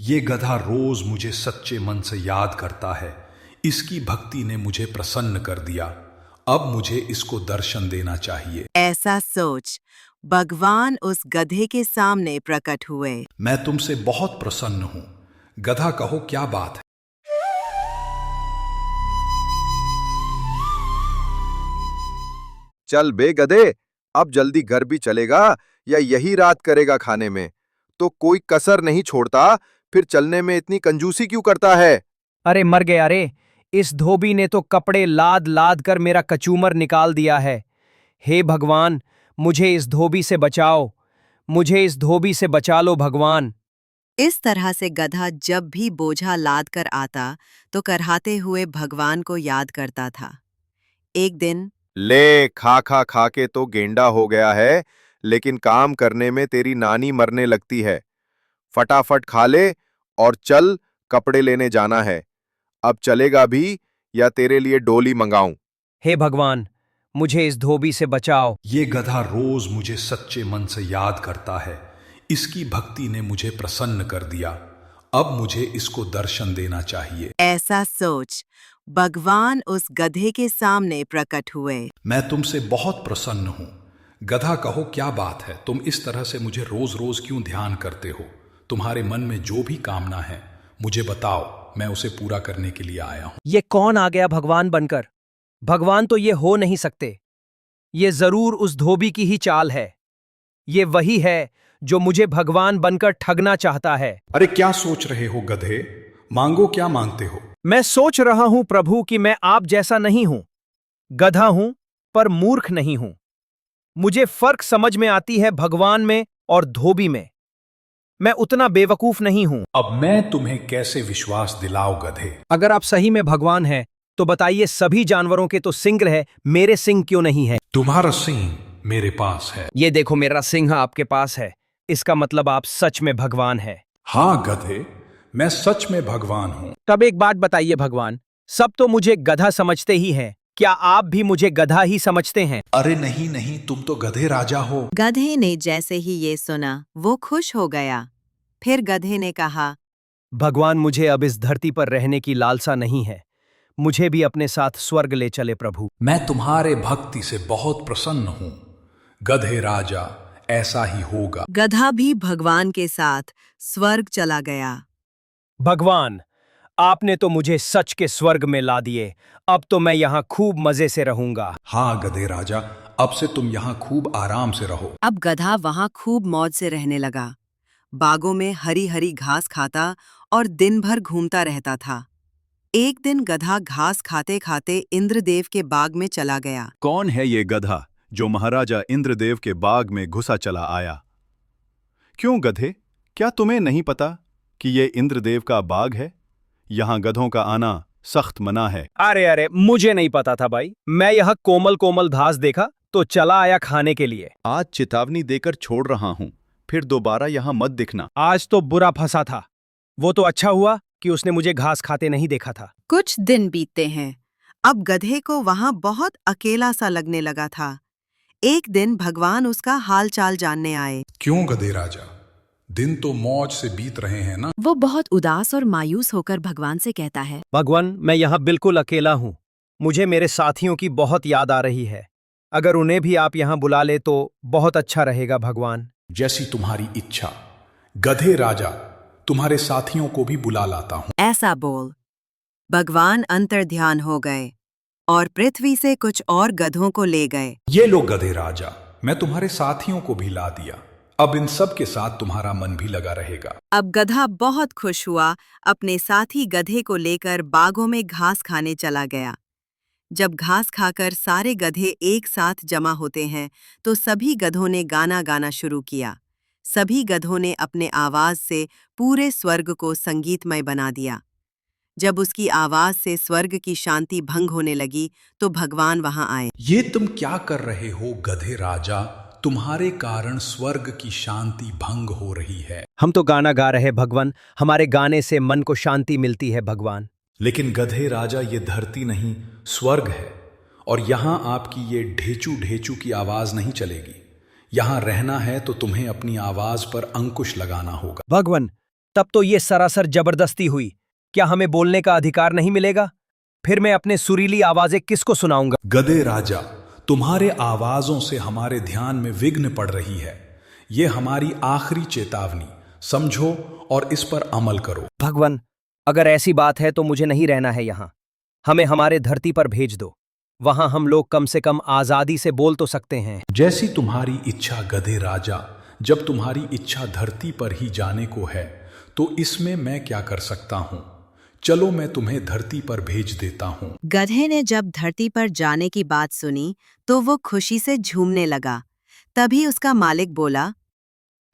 ये गधा रोज मुझे सच्चे मन से याद करता है। इसकी भक्ति ने मुझे प्रसन्न कर दिया। अब मुझे इसको दर्शन देना चाहिए। ऐसा सोच भगवान उस गधे के सामने प्रकट हुए। मैं तुमसे बहुत प्रसन्न हूं। गधा, कहो क्या बात है? चल बे गधे, अब जल्दी घर भी चलेगा या यही रात करेगा खाने में? तो कोई कसर नहीं छोड़ता, फिर चलने में इतनी कंजूसी क्यों करता है? अरे मर गया रे, इस धोबी ने तो कपड़े लाद लाद कर मेरा कचूमर निकाल दिया है। हे भगवान, मुझे इस धोबी से बचाओ, मुझे इस धोबी से बचा लो भगवान। इस तरह से गधा जब भी बोझा लाद कर आता तो करहाते हुए भगवान को याद करता था। एक दिन ले, खा खा खा के तो गेंडा हो गया है, लेकिन काम करने में तेरी नानी मरने लगती है। फटाफट खा ले और चल, कपड़े लेने जाना है। अब चलेगा भी या तेरे लिए डोली मंगाऊं? हे भगवान, मुझे इस धोबी से बचाओ। ये गधा रोज मुझे सच्चे मन से याद करता है। इसकी भक्ति ने मुझे प्रसन्न कर दिया। अब मुझे इसको दर्शन देना चाहिए। ऐसा सोच भगवान उस गधे के सामने प्रकट हुए। मैं तुमसे बहुत प्रसन्न हूं। गधा, कहो क्या बात है? तुम इस तरह से मुझे रोज रोज क्यों ध्यान करते हो? तुम्हारे मन में जो भी कामना है मुझे बताओ, मैं उसे पूरा करने के लिए आया हूं। ये कौन आ गया भगवान बनकर? भगवान तो ये हो नहीं सकते। ये जरूर उस धोबी की ही चाल है। ये वही है जो मुझे भगवान बनकर ठगना चाहता है। अरे क्या सोच रहे हो गधे? मांगो, क्या मांगते हो? मैं सोच रहा हूं प्रभु कि मैं आप जैसा नहीं हूं। गधा हूं पर मूर्ख नहीं हूं। मुझे फर्क समझ में आती है भगवान में और धोबी में। मैं उतना बेवकूफ नहीं हूं। अब मैं तुम्हें कैसे विश्वास दिलाऊं गधे? अगर आप सही में भगवान हैं तो बताइए, सभी जानवरों के तो सिंग है, मेरे सिंग क्यों नहीं है? तुम्हारा सिंह मेरे पास है। ये देखो, मेरा सिंह आपके पास है। इसका मतलब आप सच में भगवान हैं। हाँ गधे, मैं सच में भगवान हूं। तब एक बात बताइए भगवान, सब तो मुझे गधा समझते ही हैं, क्या आप भी मुझे गधा ही समझते हैं? अरे नहीं नहीं, तुम तो गधे राजा हो। गधे ने जैसे ही ये सुना वो खुश हो गया। फिर गधे ने कहा, भगवान, मुझे अब इस धरती पर रहने की लालसा नहीं है। मुझे भी अपने साथ स्वर्ग ले चले प्रभु। मैं तुम्हारे भक्ति से बहुत प्रसन्न हूं। गधे राजा, ऐसा ही होगा। गधा भी भगवान के साथ स्वर्ग चला गया। भगवान, आपने तो मुझे सच के स्वर्ग में ला दिए। अब तो मैं यहाँ खूब मजे से रहूंगा। हाँ गधे राजा, अब से तुम यहाँ खूब आराम से रहो। अब गधा वहां खूब मौज से रहने लगा। बागों में हरी हरी घास खाता और दिन भर घूमता रहता था। एक दिन गधा घास खाते खाते इंद्रदेव के बाग में चला गया। कौन है ये गधा जो महाराजा इंद्रदेव के बाग में घुसा चला आया? क्यों गधे, क्या तुम्हें नहीं पता कि ये इंद्रदेव का बाग है? यहाँ गधों का आना सख्त मना है। अरे अरे, मुझे नहीं पता था भाई। मैं यह कोमल कोमल घास देखा तो चला आया खाने के लिए। आज चेतावनी देकर छोड़ रहा हूँ, फिर दोबारा यहाँ मत दिखना। आज तो बुरा फंसा था। वो तो अच्छा हुआ कि उसने मुझे घास खाते नहीं देखा था। कुछ दिन बीतते हैं। अब गधे को वहां बहुत अकेला सा लगने लगा था। एक दिन भगवान उसका हाल चाल जानने आए। क्यों गधे राजा, दिन तो मौज से बीत रहे हैं ना? वो बहुत उदास और मायूस होकर भगवान से कहता है, भगवान, मैं यहाँ बिल्कुल अकेला हूँ। मुझे मेरे साथियों की बहुत याद आ रही है। अगर उन्हें भी आप यहाँ बुला ले तो बहुत अच्छा रहेगा भगवान। जैसी तुम्हारी इच्छा गधे राजा, तुम्हारे साथियों को भी बुला लाता हूं। ऐसा बोल भगवान अंतर्ध्यान हो गए और पृथ्वी से कुछ और गधों को ले गए। ये लो गधे राजा, मैं तुम्हारे साथियों को भी ला दिया। अब इन सब के साथ तुम्हारा मन भी लगा रहेगा। अब गधा बहुत खुश हुआ। अपने साथी गधे को लेकर बागों में घास खाने चला गया। जब घास खाकर सारे गधे एक साथ जमा होते हैं तो सभी गधों ने गाना गाना शुरू किया। सभी गधों ने अपने आवाज से पूरे स्वर्ग को संगीतमय बना दिया। जब उसकी आवाज से स्वर्ग की शांति भंग होने लगी तो भगवान वहां आए। ये तुम क्या कर रहे हो गधे राजा? तुम्हारे कारण स्वर्ग की शांति भंग हो रही है। हम तो गाना गा रहे भगवान, हमारे गाने से मन को शांति मिलती है भगवान। लेकिन गधे राजा, ये धरती नहीं स्वर्ग है, और यहाँ आपकी ये ढेचू ढेचू की आवाज नहीं चलेगी। यहाँ रहना है तो तुम्हें अपनी आवाज पर अंकुश लगाना होगा। भगवान, तब तो ये सरासर जबरदस्ती हुई। क्या हमें बोलने का अधिकार नहीं मिलेगा? फिर मैं अपने सुरीली आवाजें किसको सुनाऊंगा? गधे राजा, तुम्हारे आवाजों से हमारे ध्यान में विघ्न पड़ रही है। ये हमारी आखिरी चेतावनी समझो और इस पर अमल करो। भगवान, अगर ऐसी बात है तो मुझे नहीं रहना है यहाँ। हमें हमारे धरती पर भेज दो। वहां हम लोग कम से कम आजादी से बोल तो सकते हैं। जैसी तुम्हारी इच्छा गधे राजा। जब तुम्हारी इच्छा धरती पर ही जाने को है तो इसमें मैं क्या कर सकता हूं? चलो मैं तुम्हें धरती पर भेज देता हूं। गधे ने जब धरती पर जाने की बात सुनी तो वो खुशी से झूमने लगा। तभी उसका मालिक बोला,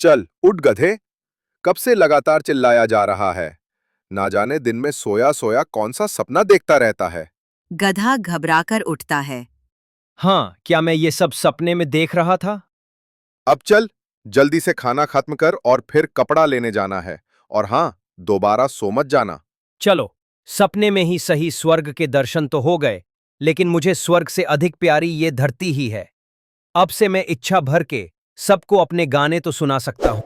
चल उठ गधे, कब से लगातार चिल्लाया जा रहा है? ना जाने दिन में सोया सोया कौन सा सपना देखता रहता है। गधा घबराकर उठता है। हाँ, क्या मैं ये सब सपने में देख रहा था? अब चल, जल्दी से खाना खत्म कर और फिर कपड़ा लेने जाना है। और हाँ, दोबारा सो मत जाना। चलो, सपने में ही सही स्वर्ग के दर्शन तो हो गए, लेकिन मुझे स्वर्ग से अधिक प्यारी ये धरती ही है। अब से मैं इच्छा भर के सबको अपने गाने तो सुना सकता हूं।